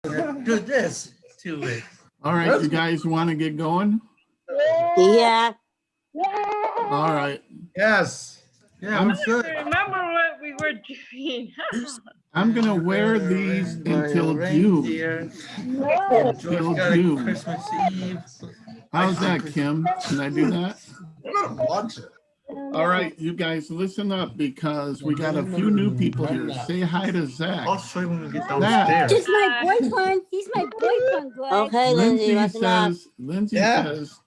Do this to it. All right, you guys want to get going? Yeah. All right. Yes. Yeah, I'm good. Remember what we were doing. I'm gonna wear these until June. George got a Christmas Eve. How's that, Kim? Can I do that? I'm gonna watch it. All right, you guys listen up because we got a few new people here. Say hi to Zach. I'll show you when we get Zach. downstairs. Just my boyfriend. He's my boyfriend, Greg. Okay, Lindsay says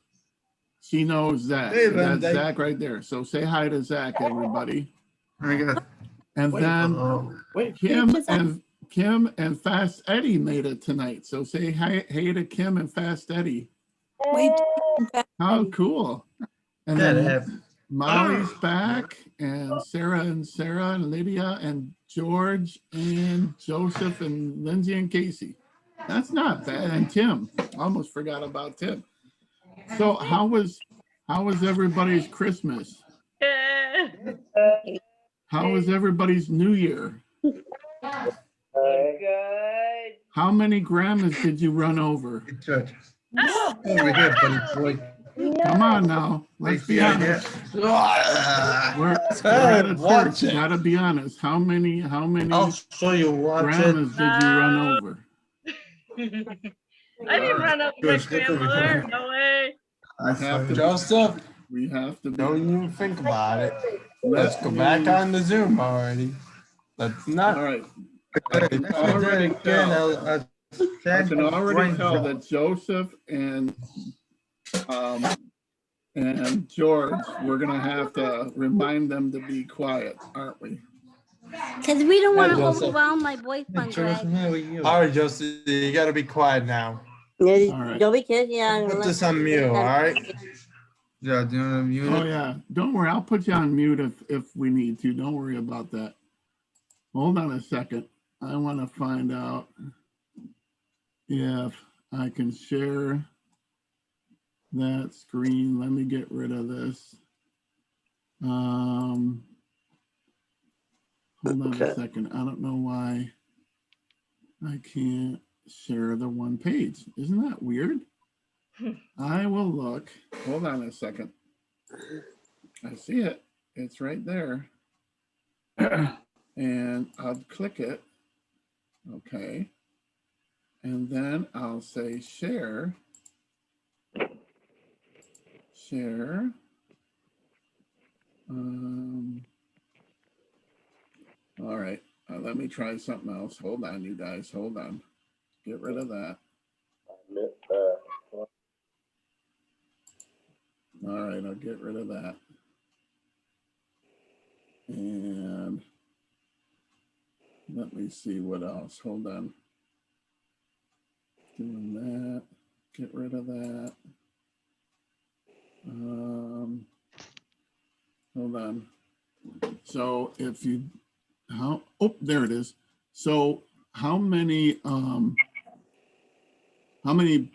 she knows Zach. Hey, That's Lindsay. Zach right there. So say hi to Zach, everybody. I got. And then Kim and Fast Eddie made it tonight. So say hi, hey to Kim and Fast Eddie. How cool. And then Molly's back, and Sarah and Lydia and George and Joseph and Lindsay and Casey. That's not bad. And Tim. Almost forgot about Tim. So how was everybody's Christmas? How was everybody's New Year? Good. How many grandmas did you run over? Over here, buddy boy. Come on now. Let's be honest. We're at a church. Gotta be honest. How many I'll show you what grandmas did you run over? I didn't run up my grandmother. No way. Joseph, we have to. Don't even think about it. Let's go back on the Zoom already. Let's not. All right. I can already tell that Joseph and George, we're gonna have to remind them to be quiet, aren't we? Because we don't want to overwhelm my boyfriend, Greg. All right, Joseph, you gotta be quiet now. Right. Don't be kidding. Yeah, put this on mute, all right? Yeah, do you want to mute it? Oh yeah, don't worry. I'll put you on mute if we need to. Don't worry about that. Hold on a second. I want to find out if I can share that screen. Let me get rid of this. Hold on a second. I don't know why I can't share the one page. Isn't that weird? I will look. Hold on a second. I see it. It's right there. And I'll click it. Okay. And then I'll say share. Share. All right. Let me try something else. Hold on, you guys. Hold on. Get rid of that. All right, I'll get rid of that. And let me see what else. Hold on. Doing that. Get rid of that. Hold on. So if you, there it is. So how many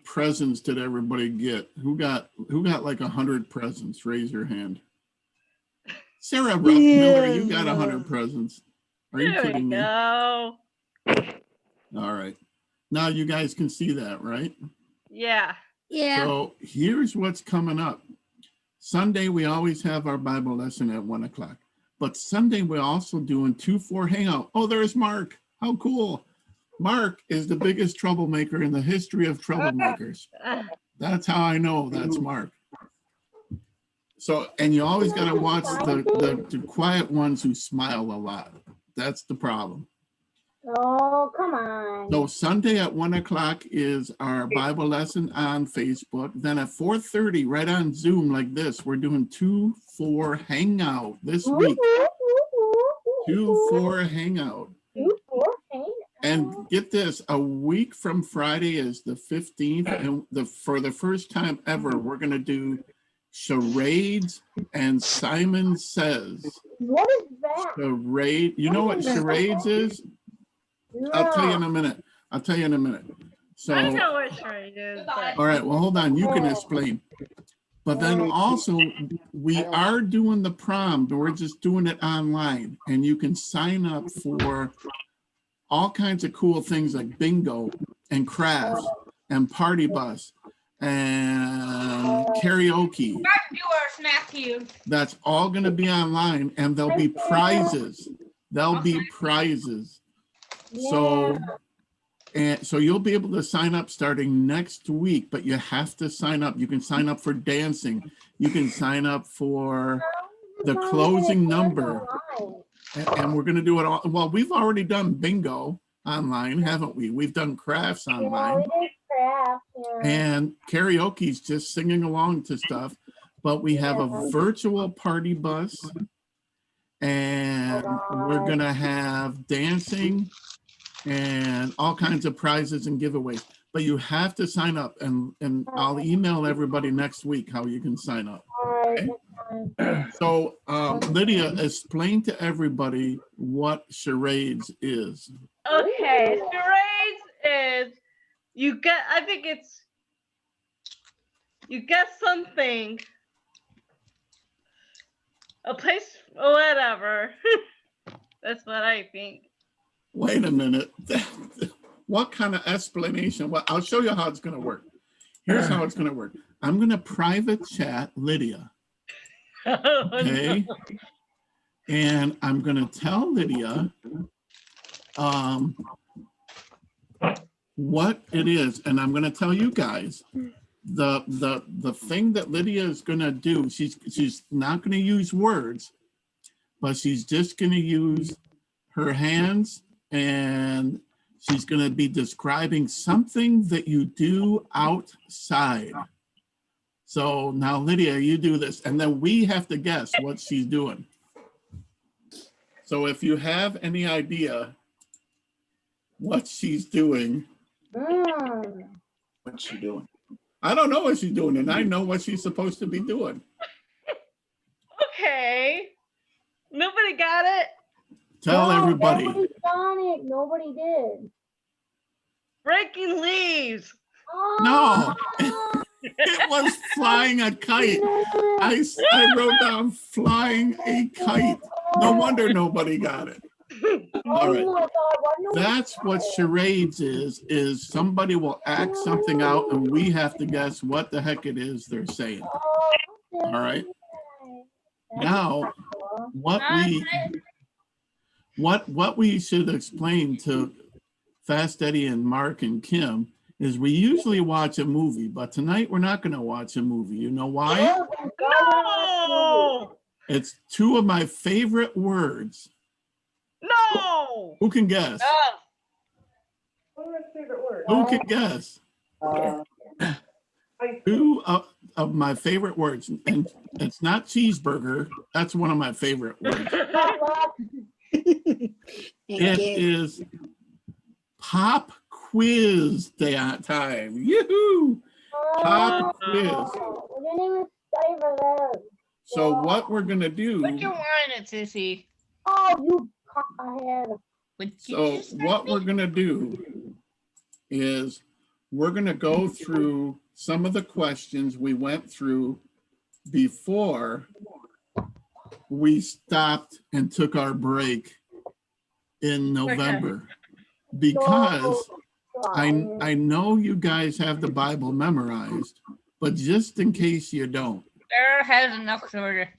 presents did everybody get? Who got like 100 presents? Raise your hand. Sarah Miller, you got 100 presents. Are you kidding me? No. All right. Now you guys can see that, right? Yeah. Yeah. So here's what's coming up. Sunday, we always have our Bible lesson at 1 o'clock. But Sunday, we're also doing 2-4 hangout. Oh, there's Mark. How cool. Mark is the biggest troublemaker in the history of troublemakers. That's how I know that's Mark. So, and you always got to watch the quiet ones who smile a lot. That's the problem. Oh, come on. So Sunday at 1 o'clock is our Bible lesson on Facebook. Then at 4:30, right on Zoom like this, we're doing 2-4 hangout this week. 2-4 hangout. And get this, a week from Friday is the 15th. And for the first time ever, we're going to do charades and Simon Says. What is that? Charade. You know what charades is? No. I'll tell you in a minute. So, I know what charade is. But... all right, well, hold on. You can explain. But then also, we are doing the prom, but we're just doing it online. And you can sign up for all kinds of cool things like bingo and crafts and party bus and karaoke. Yours, Matthew. That's all going to be online, and there'll be prizes. There'll be prizes. So, and so you'll be able to sign up starting next week, but you have to sign up. You can sign up for dancing. You can sign up for the closing number. And we're going to do it all. Well, we've already done bingo online, haven't we? We've done crafts online. And karaoke's just singing along to stuff. But we have a virtual party bus. And we're going to have dancing and all kinds of prizes and giveaways. But you have to sign up. And I'll email everybody next week how you can sign up. Okay? So, Lydia, explain to everybody what charades is. Okay, charades is you get. I think it's you get something, a place, or whatever. That's what I think. Wait a minute. What kind of explanation? Well, I'll show you how it's going to work. Here's how it's going to work. I'm going to private chat Lydia. Okay. And I'm going to tell Lydia what it is. And I'm going to tell you guys the thing that Lydia is going to do. She's not going to use words, but she's just going to use her hands, and she's going to be describing something that you do outside. So now, Lydia, you do this, and then we have to guess what she's doing. So if you have any idea what she's doing. What's she doing? I don't know what she's doing, and I know what she's supposed to be doing. Okay. Nobody got it? Tell everybody. Nobody got it. Nobody did. Breaking leaves. No. It was flying a kite. I wrote down flying a kite. No wonder nobody got it. All right. That's what charades is somebody will act something out and we have to guess what the heck it is they're saying. All right. Now, what we should explain to Fast Eddie and Mark and Kim is we usually watch a movie, but tonight we're not going to watch a movie. You know why? No! It's two of my favorite words. No! Who can guess? What are my favorite words? Who can guess? Two of my favorite words, and it's not cheeseburger. That's one of my favorite words. It is pop quiz time. Yoo-hoo! Pop quiz. So what we're gonna do? Put your wine in, Sissy. Oh, you cockahead. So what we're gonna do is we're gonna go through some of the questions we went through before we stopped and took our break in November, because I know you guys have the Bible memorized, but just in case you don't. Sarah has enough order.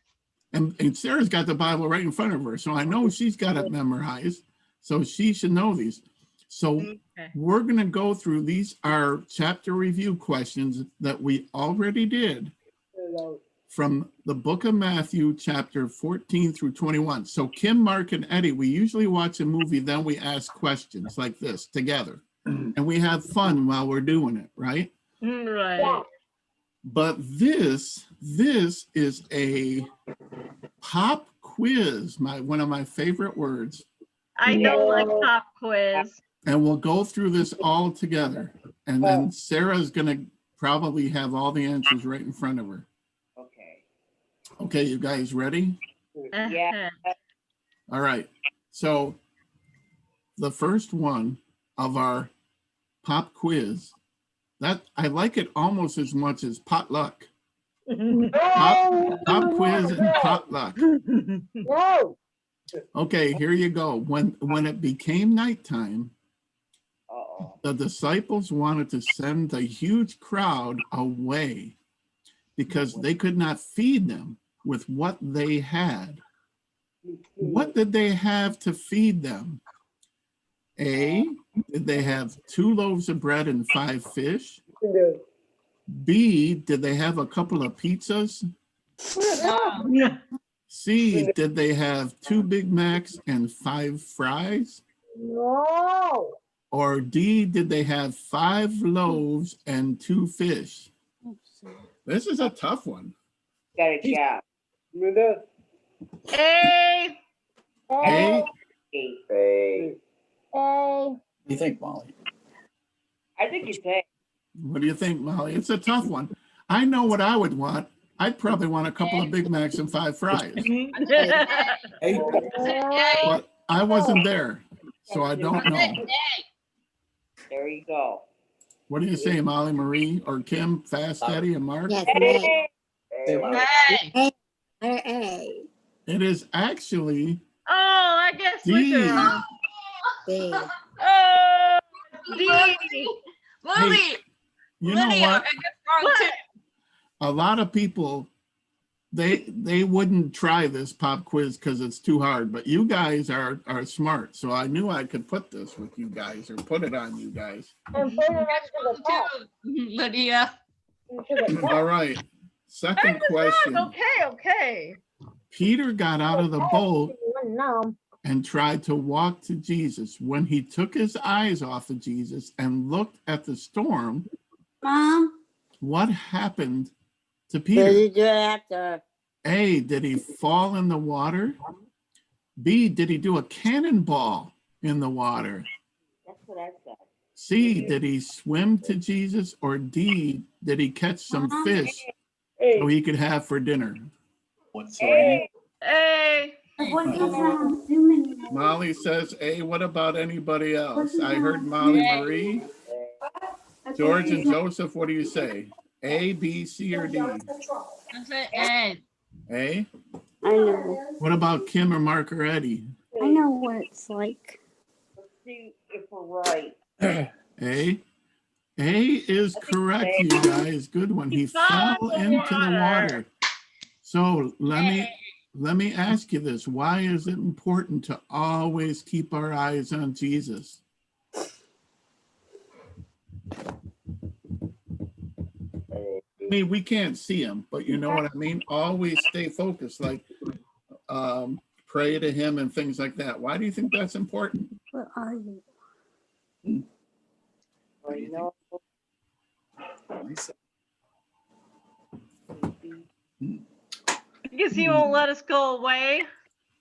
And Sarah's got the Bible right in front of her, so I know she's got it memorized, so she should know these. So we're going to go through, these are chapter review questions that we already did from the book of Matthew, chapter 14 through 21. So Kim, Mark, and Eddie, we usually watch a movie, then we ask questions like this together. And we have fun while we're doing it, right? Right. But this is a pop quiz, one of my favorite words. I don't like pop quiz. And we'll go through this all together. And then Sarah's going to probably have all the answers right in front of her. Okay, you guys ready? Yeah. All right. So the first one of our pop quiz, that I like it almost as much as potluck. Pop quiz and potluck. No. Okay, here you go. When it became nighttime, The disciples wanted to send the huge crowd away because they could not feed them with what they had. What did they have to feed them? A, did they have 2 loaves of bread and 5 fish? B, did they have a couple of pizzas? C, did they have 2 Big Macs and 5 fries? No. Or D, did they have 5 loaves and 2 fish? This is a tough one. Got a job. A. A, What do you think, Molly? I think it's A. what do you think, Molly? It's a tough one. I know what I would want. I'd probably want a couple of Big Macs and 5 fries. Hey, But I wasn't there, so I don't know. There you go. What do you say, Molly Marie or Kim, Fast Eddie, and Mark? Yes, A. say what? Hey. A. It is actually Oh, I guess D. we're wrong. B. Oh, D. Lily. You know Lydia, what? I guess wrong too. A lot of people, they wouldn't try this pop quiz because it's too hard, but you guys are smart. So I knew I could put this with you guys or put it on you guys. And put it next to the top. Lydia. All right. Second question. Okay. Peter got out of the boat No. and tried to walk to Jesus. When he took his eyes off of Jesus and looked at the storm, Mom, what happened to did Peter? you do it after? A, did he fall in the water? B, did he do a cannonball in the water? That's what I said. C, did he swim to Jesus? Or D, did he catch some fish so he could have for dinner? What's the rating? A. Molly says A. What about anybody else? I heard Molly Marie. George and Joseph, what do you say? A, B, C, or D? I said A. A? I know. What about Kim or Mark or Eddie? I know what it's like. Let's see if we're right. A? A is correct, you guys. Good one. He fell into the water. So let me ask you this. Why is it important to always keep our eyes on Jesus? I mean, we can't see him, but you know what I mean? Always stay focused, like pray to him and things like that. Why do you think that's important? Where are you? What do you No. Lisa? Because he won't let us go away.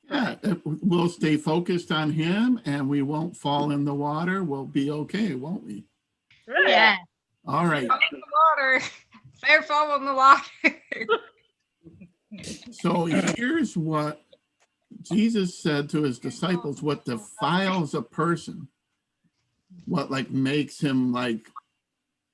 Yeah, we'll stay focused on him and we won't fall in the water. We'll be okay, won't we? Right. Yeah. All right. Fall in the water. Fair fall in the water. So here's what Jesus said to his disciples, what defiles a person, what like makes him like,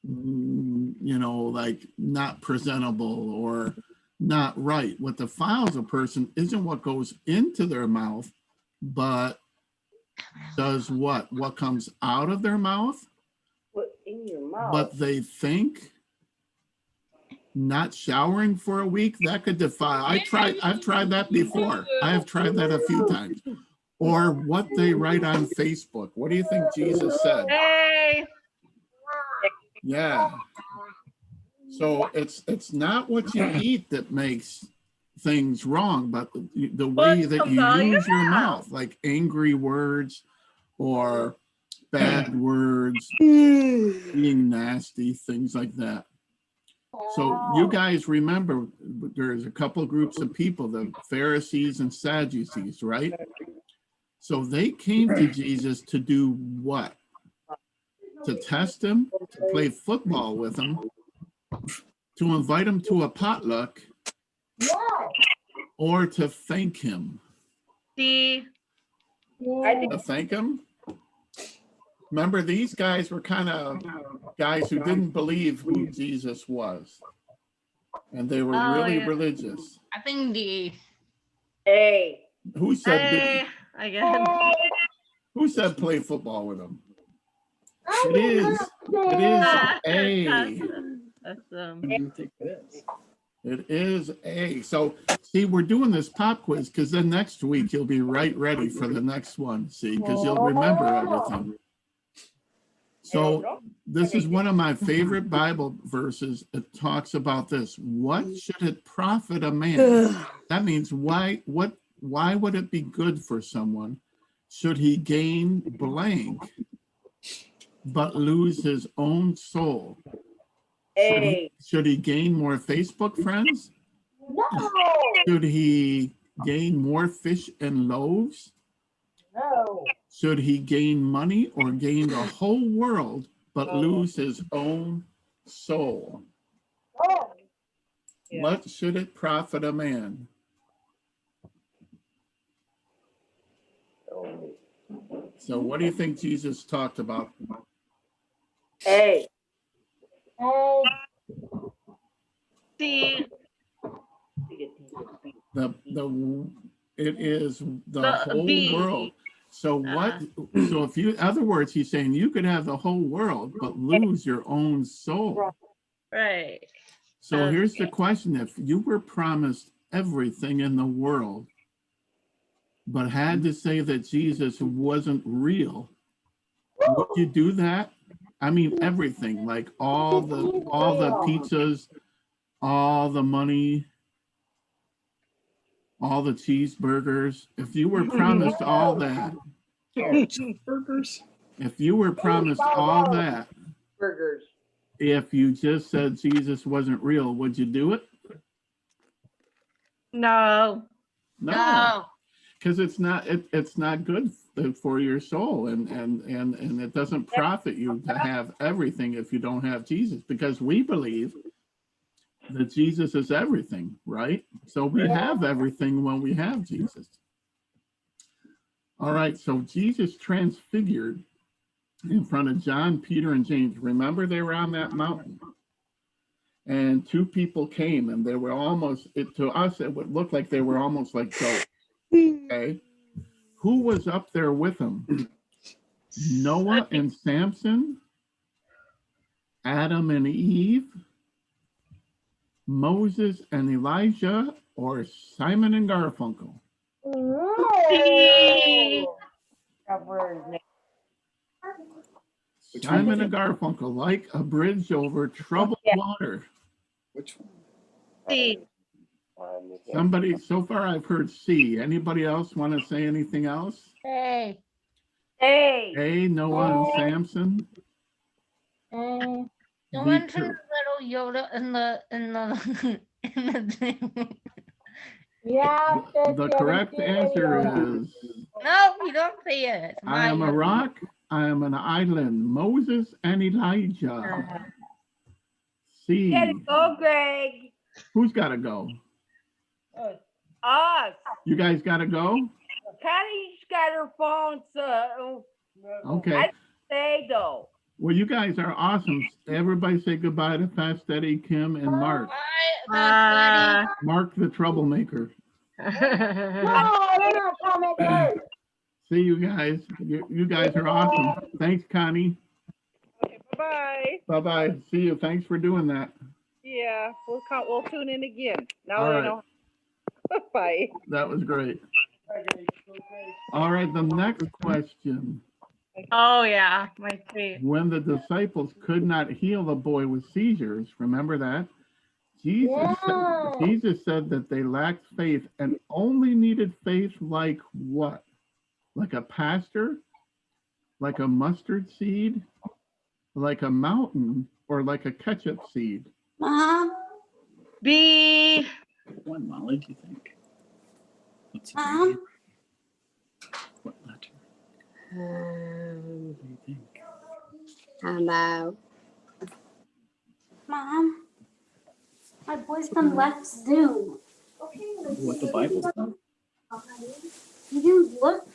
like not presentable or not right. What defiles a person isn't what goes into their mouth, but does what? What comes out of their mouth, Put in your mouth. what they think. Not showering for a week, that could defile. I've tried that before. I have tried that a few times. Or what they write on Facebook. What do you think Jesus said? A. Yeah. So it's not what you eat that makes things wrong, but the way What that comes you out of your use your mouth. mouth, like angry words or bad words, being nasty, things like that. So you guys remember there's a couple groups of people, the Pharisees and Sadducees, right? So they came to Jesus to do what? To test him, to play football with him, to invite him to a potluck, or to thank him. D. I think To thank him? Remember, these guys were kind of guys who didn't believe who Jesus was. And they were Oh, really yeah. religious. I think D. A. Who said A. Again. Who said play football with him? It is. It is A. That's What do you think it is? It is A. So see, we're doing this pop quiz because then next week you'll be right ready for the next one. See, because you'll remember everything. So this is one of my favorite Bible verses. It talks about this. What should it profit a man? That means why would it be good for someone? Should he gain blank but lose his own soul? Should he gain more Facebook friends? No. Should he gain more fish and loaves? No. Should he gain money or gain the whole world but lose his own soul? Oh. Yeah. What should it profit a man? So what do you think Jesus talked about? A. See, It is the The whole B. world. So what? So if you, in other words, he's saying you could have the whole world but lose your own soul. right. So here's the Okay. question: if you were promised everything in the world, but had to say that Jesus wasn't real, would you do that? I mean, everything, like all the pizzas, all the money, all the cheeseburgers. If you were promised all that, Burgers. if you were promised all that, Burgers. if you just said Jesus wasn't real, would you do it? No. No. Because it's not good for your soul, and it doesn't profit you to have everything if you don't have Jesus, because we believe that Jesus is everything, right? So we have everything when we have Jesus. All right, so Jesus transfigured in front of John, Peter, and James. Remember, they were on that mountain, and two people came, and they were almost, to us, it would look like they were almost like goats. Okay, who was up there with him? Noah and Samson, Adam and Eve, Moses and Elijah, or Simon and Garfunkel? C. Which Simon one? and Garfunkel, like a bridge over troubled water. Which one? C. Somebody, so far I've heard C. Anybody else want to say anything else? Hey. A. A, Noah and Samson. The B, one to two. the little Yoda in the in the thing. Yeah. The correct answer is, No, you don't see it. It's I am my a Yoda. rock, I am an island. Moses and Elijah. C. Gotta go, Greg. Who's got to go? Us. You guys got to go? Connie's got her phone, so. Okay. I say though. Well, you guys are awesome. Everybody say goodbye to Fast Eddie, Kim, and Mark. Bye, Mark the troublemaker. No, they're not coming. See you guys. You guys are awesome. Thanks, Connie. Okay, bye-bye. Bye-bye. See you. Thanks for doing that. Yeah, we'll tune in again. Now All that I right. know. Bye. That was great. All right, the next question. Oh yeah, my favorite. When the disciples could not heal the boy with seizures, remember that? Jesus said that they lacked faith and only needed faith like what? Like a pastor? Like a mustard seed? Like a mountain? Or like a ketchup seed? Mom, B. What one, Molly, do you think? What's the Mom, name? What letter? What do you think? hello. Mom, my boyfriend left Zoom. What the Bible's about? He didn't look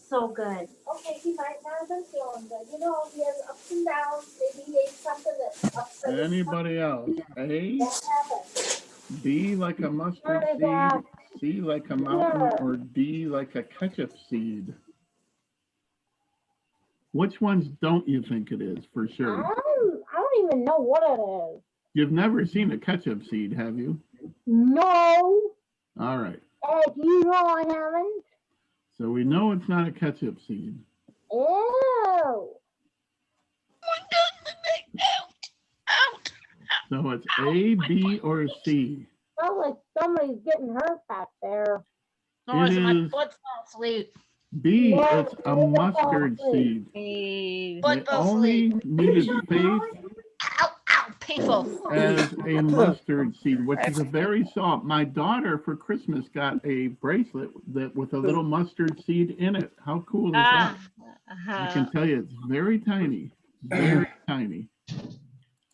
so good. Okay, he might not have been feeling good. You know, he has ups and downs. Maybe he ate something that upset his Anybody else? A, stomach. That happens. B like a mustard seed, C like a mountain, or D like a ketchup seed? Which ones don't you think it is for sure? I don't even know what it is. You've never seen a ketchup seed, have you? No. All right. Ed, you know I haven't. So we know it's not a ketchup seed. Ew. Out. So it's A, B, or C. Sounds like somebody's getting hurt back there. Or is It it my is- foot fell asleep? B, Yeah, it's a mustard seed. Hey. They Foot fell only asleep. needed faith Ow, painful. as a mustard seed, which is a very soft. My daughter for Christmas got a bracelet that with a little mustard seed in it. How cool is that? I can tell you, it's very tiny, very tiny.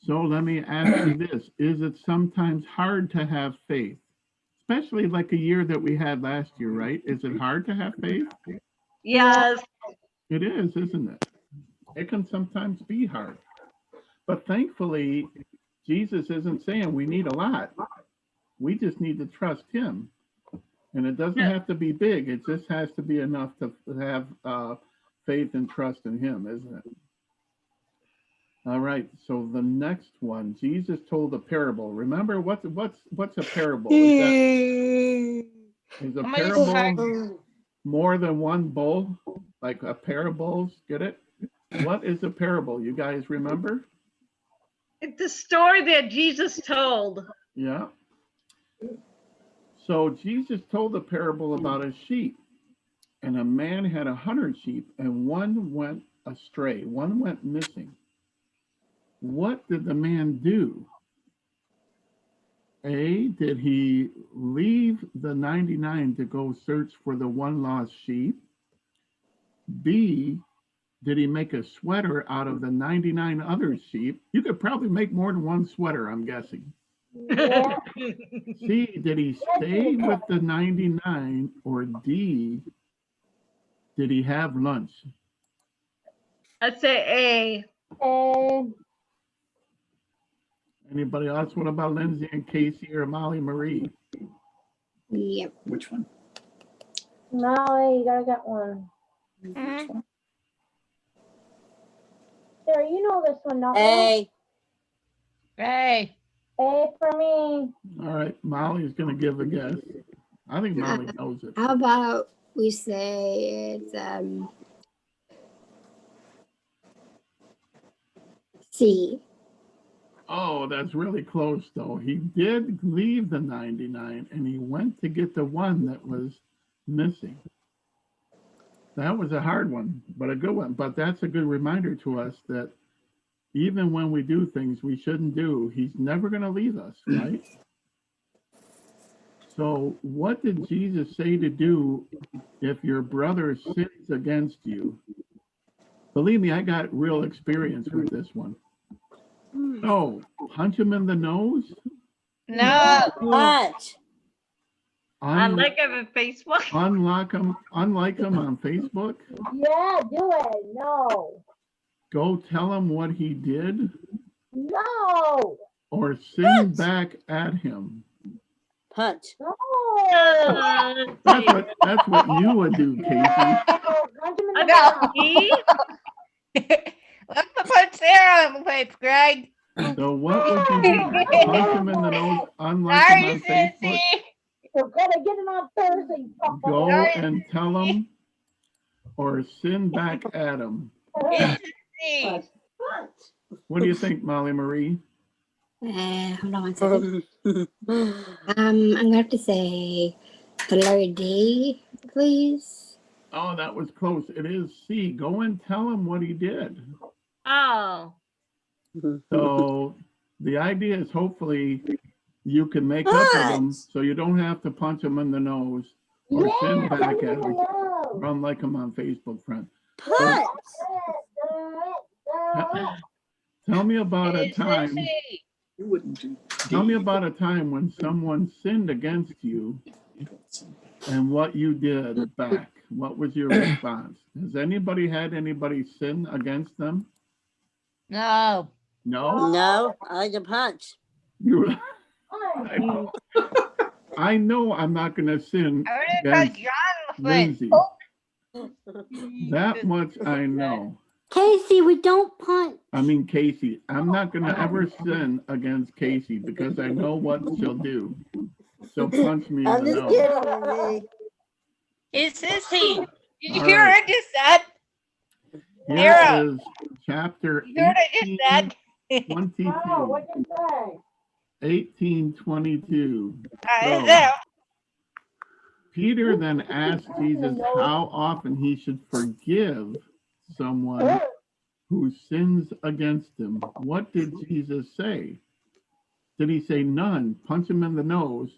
So let me ask you this. Is it sometimes hard to have faith? Especially like a year that we had last year, right? Is it hard to have faith? Yes. It is, isn't it? It can sometimes be hard. But thankfully, Jesus isn't saying we need a lot. We just need to trust him. And it doesn't have to be big. It just has to be enough to have faith and trust in him, isn't it? All right. So the next one, Jesus told a parable. Remember what's a parable? Is a parable more than one bowl? Like a pair of bowls? Get it? What is a parable? You guys remember? It's the story that Jesus told. Yeah. So Jesus told a parable about a sheep, and a man had 100 sheep, and one went astray, one went missing. What did the man do? A, did he leave the 99 to go search for the one lost sheep? B, did he make a sweater out of the 99 other sheep? You could probably make more than one sweater, I'm guessing. Yeah. C, did he stay with the 99? Or D, did he have lunch? I'd say And Anybody else? What about Lindsay and Casey or Molly Marie? Yep. Which one? Molly, you gotta get one. Sarah, you know this one, don't you? Hey. A for me. All right, Molly's going to give a guess. I think Molly knows it. How about we say it's C. Oh, that's really close, though. He did leave the 99 and he went to get the one that was missing. That was a hard one, but a good one. But that's a good reminder to us that even when we do things we shouldn't do, he's never going to leave us, right? So what did Jesus say to do if your brother sins against you? Believe me, I got real experience with this one. Oh, punch him in the nose? No. What? I like him on Facebook. Unlike him on Facebook? Yeah, do it. No. Go tell him what he did? No. Or sin back at him? Punch. No. That's what you would do, Casey. Punch him in the No. mouth. Me? Let me put Sarah on the plate, Greg. So what would you do? Punch him in the nose, unlike him on Sorry, Facebook? Sissy. We're gonna get him on Thursday. Go and tell him, or sin back at him? Sissy. What do you think, Molly Marie? Hold on one second. I'm gonna have to say the letter D, please. Oh, that was close. It is C. Go and tell him what he did. Oh. So the idea is hopefully you can make up with him so you don't have to punch him in the nose or sin back at him. Run like him on Facebook, friend. Punch. Tell me about a time. Sissy. You wouldn't do. Tell me about a time when someone sinned against you and what you did back. What was your response? Has anybody had anybody sin against them? No. No? No, I like to punch. You, I know I'm not going to sin I already against put John on the plate. Lindsay. That much I know. Casey, we don't punt. I mean, Casey. I'm not going to ever sin against Casey because I know what she'll do. She'll punch me in the nose. kidding, Lindsay. It's sissy. Did you All hear what right. I just said? Here Sarah. is chapter You heard what I just said? 1822. What did you say? 1822. Is So, it? Peter then asked Jesus how often he should forgive someone who sins against him. What did Jesus say? Did he say none? Punch him in the nose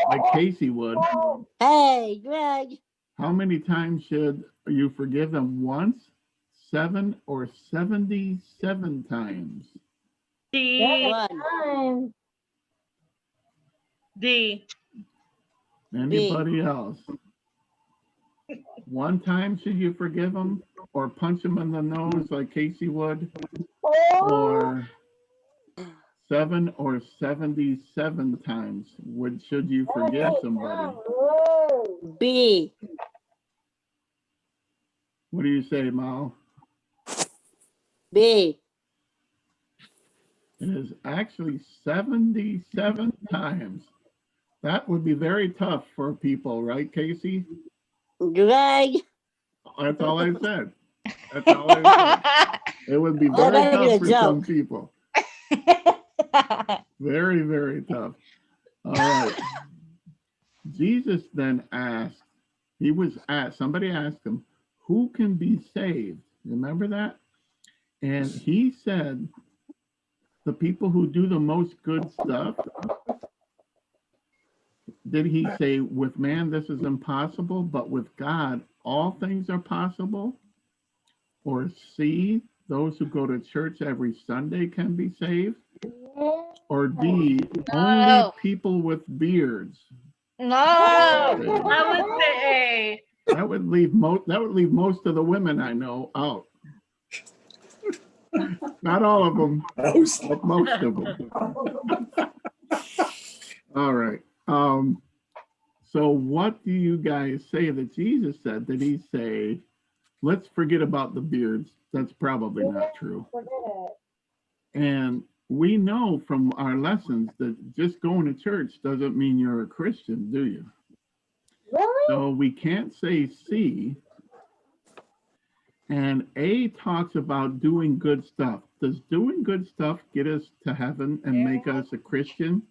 like Casey would. Hey, Greg. How many times should you forgive them? Once, 7, or 77 times? D. Time. D. Anybody else? One time should you forgive them, or punch them in the nose like Casey would, or 7 or 77 times should you forgive somebody? B. What do you say, Mal? B. It is actually 77 times. That would be very tough for people, right, Casey? Greg. That's all I said. That's all I said. It would be very better be a tough for some joke. people. Very, very tough. All right. Jesus then asked, somebody asked him, who can be saved? Remember that? And he said, the people who do the most good stuff. Did he say, with man this is impossible, but with God all things are possible? Or C, those who go to church every Sunday can be saved? Or D, only No. people with beards? No. I would say That would leave most of the women I know out. Not all of them, but most of them. All right. So what do you guys say that Jesus said? Did he say, let's forget about the beards? That's probably not true. And we know from our lessons that just going to church doesn't mean you're a Christian, do you? Really? So we can't say C. And A talks about doing good stuff. Does doing good stuff get us to heaven and make us a Christian?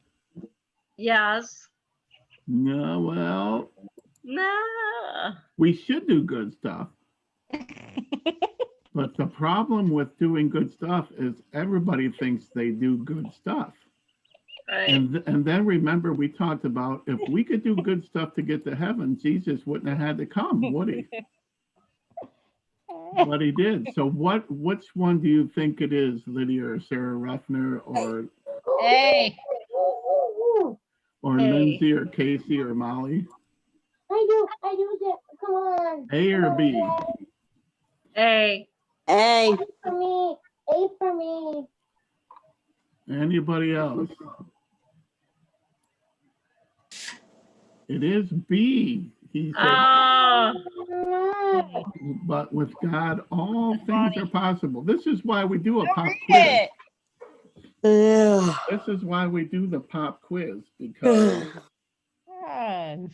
yes. No, well, No. we should do good stuff. But the problem with doing good stuff is everybody thinks they do good stuff. Right. And then remember, we talked about if we could do good stuff to get to heaven, Jesus wouldn't have had to come, would he? But he did. So which one do you think it is, Lydia or Sarah Ruffner or Hey. or Hey. Lindsay or Casey or Molly? I do that. Come on. A or B? A. A. For me. A for me. Anybody else? It is B. He said, Oh. but with God, all things are possible. This is why we do a pop Read quiz. it. This is why we do the pop quiz, because, Yes.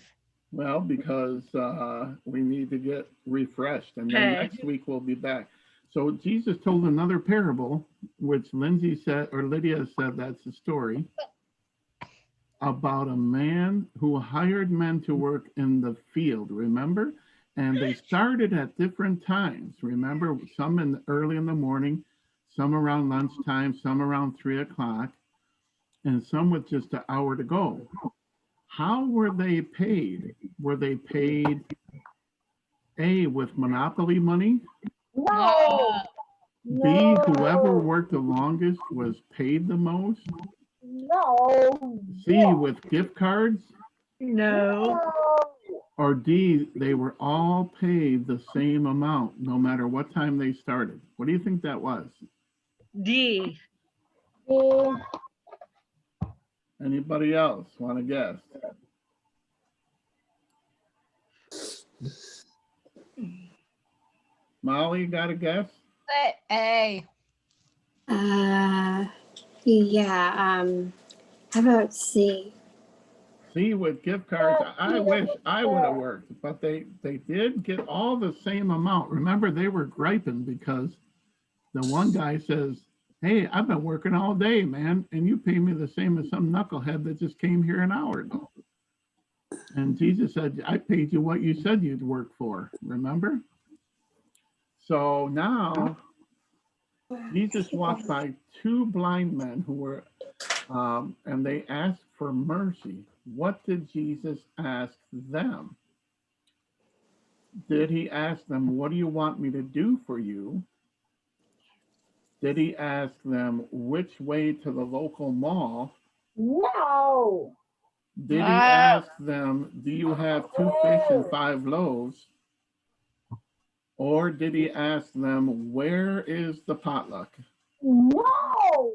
well, because we need to get refreshed. And then Okay. next week we'll be back. So Jesus told another parable, which Lindsay said, or Lydia said that's the story, about a man who hired men to work in the field, remember? And they started at different times. Remember, some early in the morning, some around lunchtime, some around 3 o'clock, and some with just an hour to go. How were they paid? Were they paid A, with monopoly money? No. B, whoever worked the longest was paid the most? No. C, with gift cards? No. Or D, they were all paid the same amount, no matter what time they started. What do you think that was? D. No. Anybody else want to guess? Molly, you got a guess? Say A. Yeah. How about C? See, with gift cards, I wish I would have worked, but they did get all the same amount. Remember, they were griping because the one guy says, "Hey, I've been working all day, man, and you pay me the same as some knucklehead that just came here an hour ago." And Jesus said, "I paid you what you said you'd work for." Remember? So now Jesus walked by two blind men who were, and they asked for mercy. What did Jesus ask them? Did he ask them, "What do you want me to do for you?" Did he ask them which way to the local mall? No. Did he ask them, "Do you have 2 fish and 5 loaves?" Or did he ask them, "Where is the potluck?" No.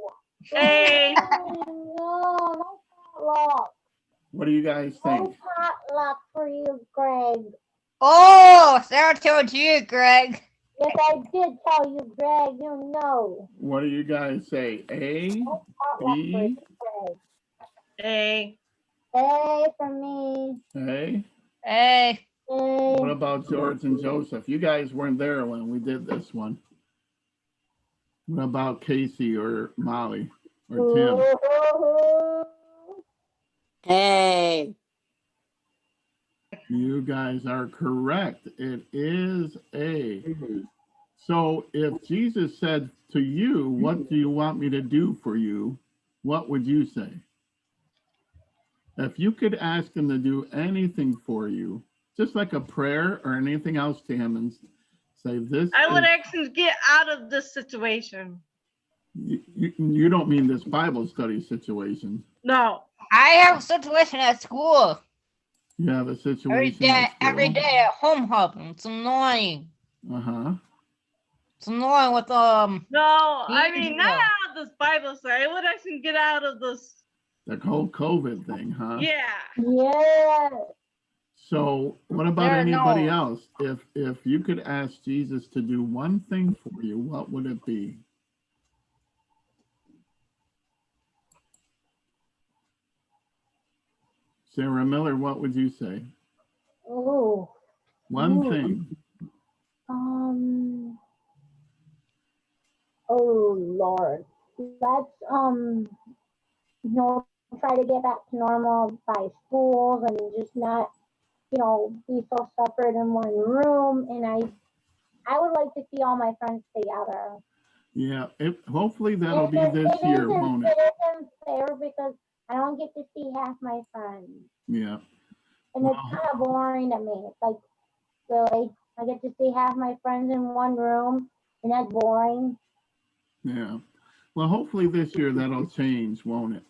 A. No, no potluck. What do you guys No think? potluck for you, Greg. Oh, Sarah told you, Greg. Yes, I did tell you, Greg. You know. What do you guys say? A, No potluck for you, B, Greg. A. A for me. A? A. What A. about George and Joseph? You guys weren't there when we did this one. What about Casey or Molly or Tim? Hey. You guys are correct. It is A. So if Jesus said to you, "What do you want me to do for you?" what would you say? If you could ask him to do anything for you, just like a prayer or anything else to him, and say, "This I would is," actually get out of this situation. you don't mean this Bible study situation. No. I have a situation at school. You have a situation at school. Every day at home helping. It's annoying. Uh-huh. It's annoying with No, I mean not Yeah. out of this Bible study. I would actually get out of this. The whole COVID thing, huh? Yeah. Yeah. So what about There, anybody no. else? If you could ask Jesus to do one thing for you, what would it be? Sarah Miller, what would you say? Oh. One Ooh. thing. Oh Lord. Let's try to get back to normal by schools and just not, be so separate in one room. And I would like to see all my friends together. Yeah, hopefully that'll be this year, won't it? It isn't fair because I don't get to see half my friends. Yeah. And it's kind of boring to me. It's like, really? I get to see half my friends in one room and that's boring. Yeah. Well, hopefully this year that'll change, won't it?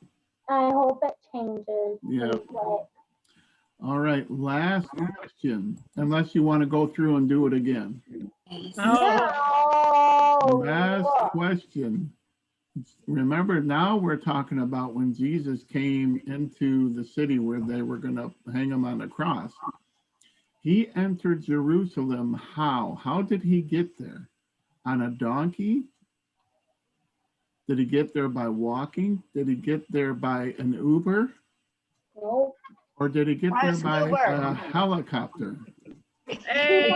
I hope it changes. Yeah. pretty quick. All right, last question, unless you want to go through and do it again. No. Last question. Remember, now we're talking about when Jesus came into the city where they were going to hang him on the cross. He entered Jerusalem how? How did he get there? On a donkey? Did he get there by walking? Did he get there by an Uber? Nope. Or did he get there by a helicopter? Hey.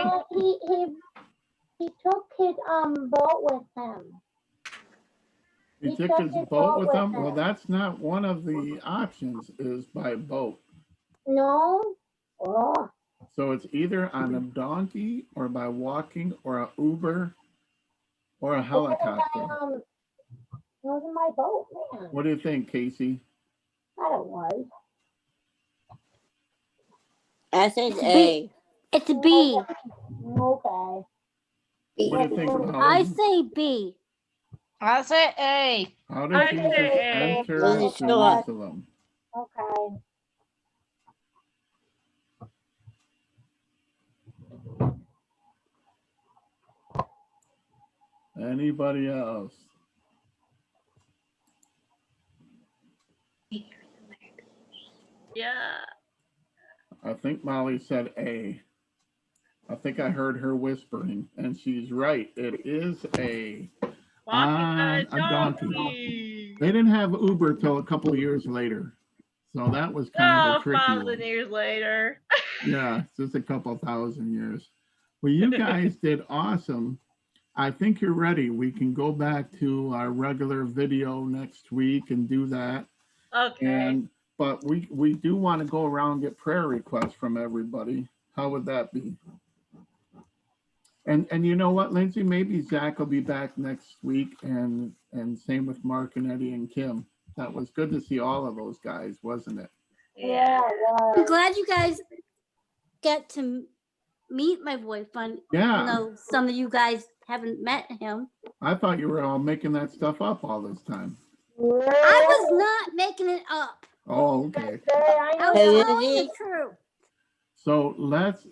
He took his boat with him. He took his boat with him? Well, that's not one of the options, is by boat. No. Oh. So it's either on a donkey or by walking or a Uber or a helicopter. It was in my boat, man. What do you think, Casey? I it was. I said A. It's a B. Okay. What do you think, Molly? I say B. I say A. How did I Jesus say A. enter Let's show up. Jerusalem? Okay. Anybody else? Yeah. I think Molly said A. I think I heard her whispering, and she's right. It is Walking on a donkey. They didn't have Uber till a couple of years later, so that was kind of a Oh, tricky 1,000 one. years later. Yeah, just a couple thousand years. Well, you guys did awesome. I think you're ready. We can go back to our regular video next week and do that. Okay. But we do want to go around and get prayer requests from everybody. How would that be? And you know what, Lindsay? Maybe Zach will be back next week, and same with Mark and Eddie and Kim. That was good to see all of those guys, wasn't it? Yeah. I'm glad you guys get to meet my boyfriend. Yeah. Even though some of you guys haven't met him. I thought you were all making that stuff up all this time. I was not making it up. Oh, okay. I was telling the truth. So let's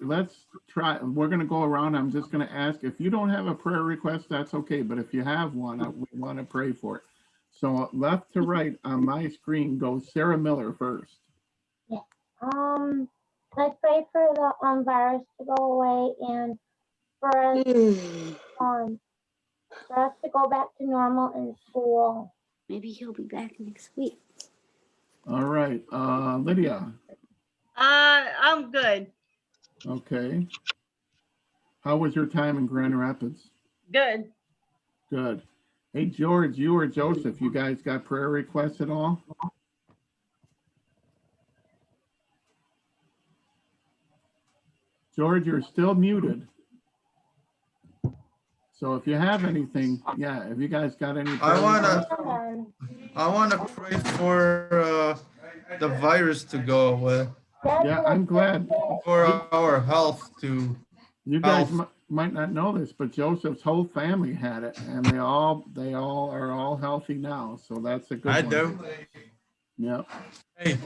try. We're going to go around. I'm just going to ask if you don't have a prayer request, that's okay. But if you have one, we want to pray for it. So left to right on my screen goes Sarah Miller first. Yeah. Let's pray for the virus to go away and for us to go back to normal in school. Maybe he'll be back next week. All right, Lydia. I'm good. Okay. How was your time in Grand Rapids? Good. Good. Hey, George, you or Joseph, you guys got prayer requests at all? George, you're still muted. So if you have anything, yeah, if you guys got any prayer I wanna pray for the virus to go away. Yeah, I'm glad. For our health to. You guys might not know this, but Joseph's whole family had it, and they all are all healthy now. So that's a good one. I do. Yeah. Hey,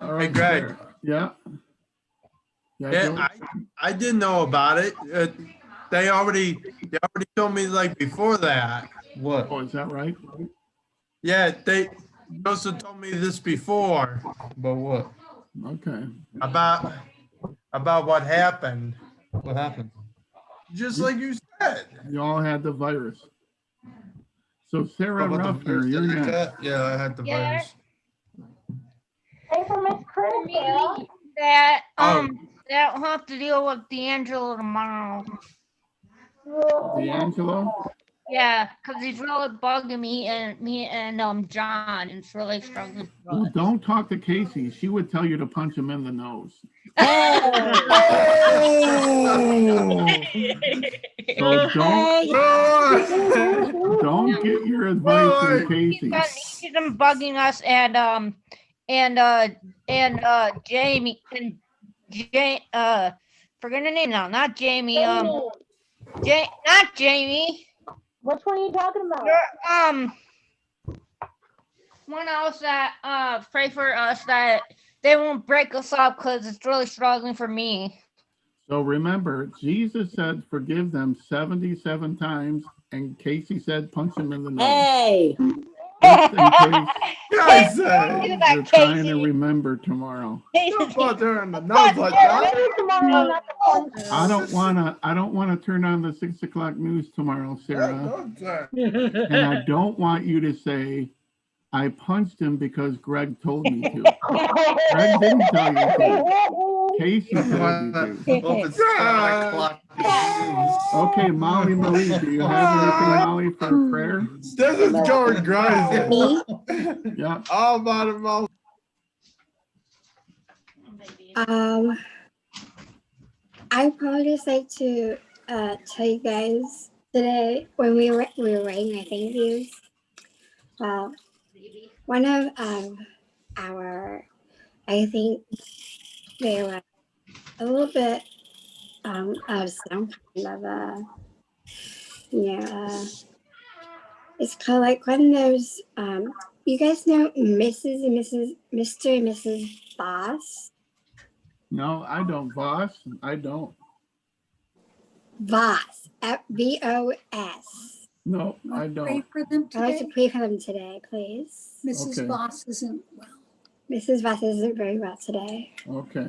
All right, Greg. Yeah. Yeah, I didn't know about it. They already told me like before that. What? Oh, is that right? Yeah, they also told me this before. But what? Okay. About what happened. What happened? Just like you said. You all had the virus. So Sarah About the Ruffner, virus you're that I next. got? Yeah, I had the virus. Pray for Miss Chris, Sarah. That I'll have to deal with D'Angelo tomorrow. D'Angelo? Yeah, because he's really bugging me and John. It's really struggling for Oh, us. don't talk to Casey. She would tell you to punch him in the nose. So don't get your advice from Casey. He's been bugging us and Jamie and forget her name now. Not Jamie. Not Jamie. Which one are you talking about? One else that pray for us that they won't break us up because it's really struggling for me. So remember, Jesus said, forgive them 77 times, and Casey said, punch him in the nose. Hey! Just in case Guys, you're trying to remember tomorrow. don't put her in the nose like that. I don't wanna turn on the 6 o'clock news tomorrow, Sarah. And I don't want you to say, I punched him because Greg told me to. Greg didn't tell you to. Casey told you to. Well, it's 7 o'clock. Okay, Molly Marie, do you have anything, Molly, for prayer? This is George Grimes. Me? Yeah. All about it, Mo. I probably just like to tell you guys today when we were writing our thank yous. Well, one of our, I think they were a little bit of some kind of it's called like when there's you guys know Mrs. and Mr. and Mrs. Boss? No, I don't, boss. I don't. Voss, V-O-S. No, I Pray don't. for them I'd like today. to pray for them today, please. Mrs. Okay. Voss isn't well. Mrs. Voss isn't very well today. Okay.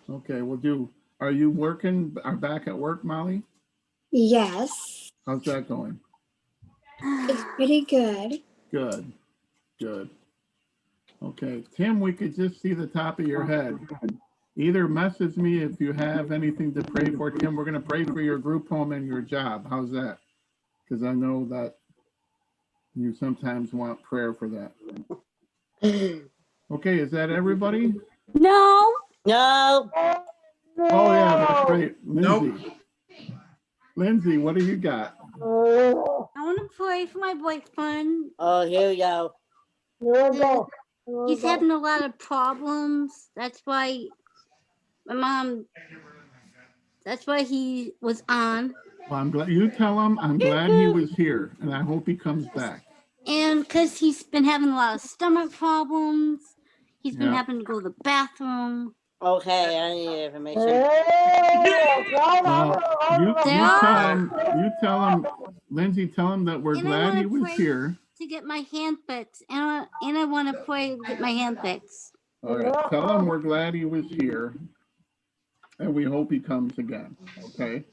Okay, we'll do Are you working? Are back at work, Molly? Yes, How's that going? it's pretty good. Good. Good. Okay, Tim, we could just see the top of your head. Either message me if you have anything to pray for. Tim, we're going to pray for your group home and your job. How's that? Because I know that you sometimes want prayer for that. Okay, is that everybody? No. No. Oh, yeah, that's right. Nope. Lindsay. Lindsay, what do you got? I want to pray for my boyfriend. Oh, here we go. He's having a lot of problems. That's why my mom, that's why he was on. Well, I'm glad you tell him I'm glad he was here, and I hope he comes back. And because he's been having a lot of stomach problems, he's been Yeah. having to go to the bathroom. Okay, I need information. You tell him, Lindsay, tell him that we're And I glad he wanna was pray here. to get my hand fixed. And I want to pray to get my hand fixed. All right, tell him we're glad he was here, and we hope he comes again. Okay.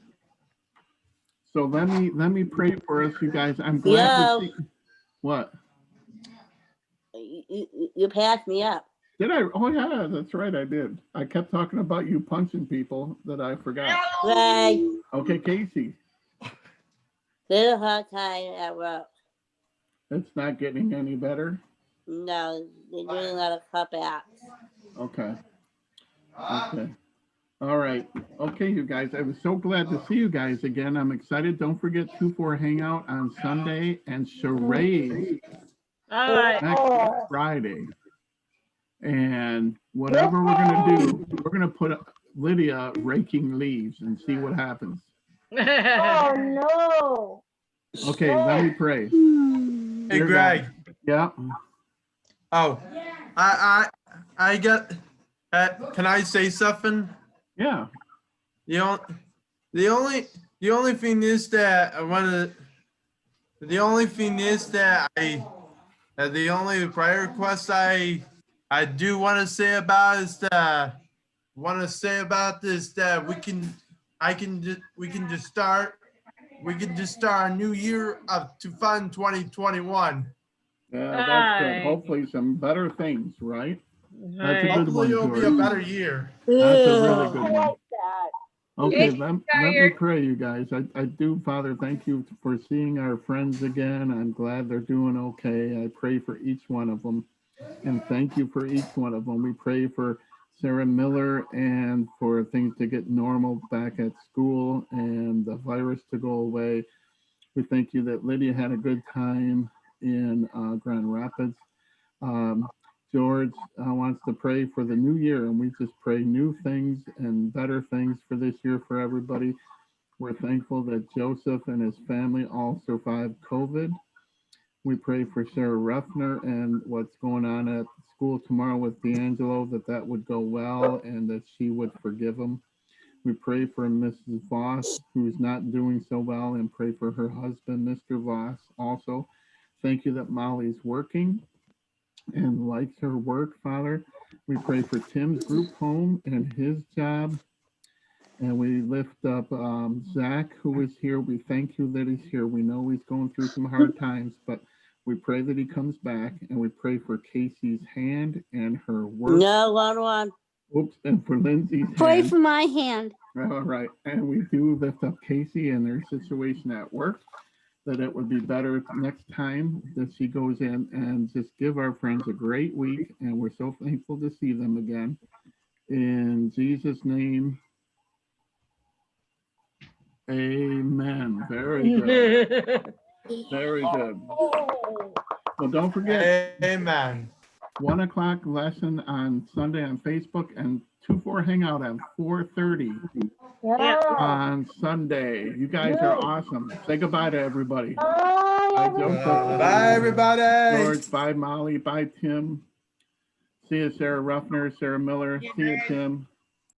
So let me pray for us, you guys. I'm glad to see. What? You passed me up. Did I? Oh yeah, that's right, I did. I kept talking about you punching people that I forgot. Greg. Okay, Casey. Still a hard time at work. It's not getting any better. No, they're doing a lot of cutbacks. Okay. Okay. All right. Okay, you guys. I was so glad to see you guys again. I'm excited. Don't forget 2-4 Hangout on Sunday and charades All right. next Friday. And whatever we're going to do, we're going to put Lydia raking leaves and see what happens. Oh no. Okay, let me pray. Hey, Dear Greg. God. Yeah. Oh, I got. Can I say something? Yeah. The only thing is that I want to. The only thing is that the only prayer request I do want to say about is that that we can just start a new year to fund 2021. Yeah, that's good. Hopefully some better things, right? That's a good Hopefully one, it'll be a George. better year. That's a really good I one. like that. Okay, let me pray, you guys. I do, Father, thank you for seeing our friends again. I'm glad they're doing okay. I pray for each one of them, and thank you for each one of them. We pray for Sarah Miller and for things to get normal back at school and the virus to go away. We thank you that Lydia had a good time in Grand Rapids. George wants to pray for the new year, and we just pray new things and better things for this year for everybody. We're thankful that Joseph and his family all survived COVID. We pray for Sarah Ruffner and what's going on at school tomorrow with D'Angelo, that would go well and that she would forgive him. We pray for Mrs. Voss, who's not doing so well, and pray for her husband, Mr. Voss, also. Thank you that Molly's working and likes her work, Father. We pray for Tim's group home and his job. And we lift up Zach, who is here. We thank you that he's here. We know he's going through some hard times, but we pray that he comes back. And we pray for Casey's hand and her work. No, one. Oops, and for Lindsay's Pray hand. for my hand. All right. And we do lift up Casey and their situation at work, that it would be better next time that she goes in, and just give our friends a great week. And we're so thankful to see them again. In Jesus' name, amen. Very good. Very good. Well, don't forget. Amen. 1 o'clock lesson on Sunday on Facebook, and 2-4 Hangout at 4:30 on Sunday. You guys are awesome. Say goodbye to everybody. Bye, Joseph. Bye, everybody. George. Bye, Molly. Bye, Tim. See you, Sarah Ruffner, Sarah Miller. See you, Tim.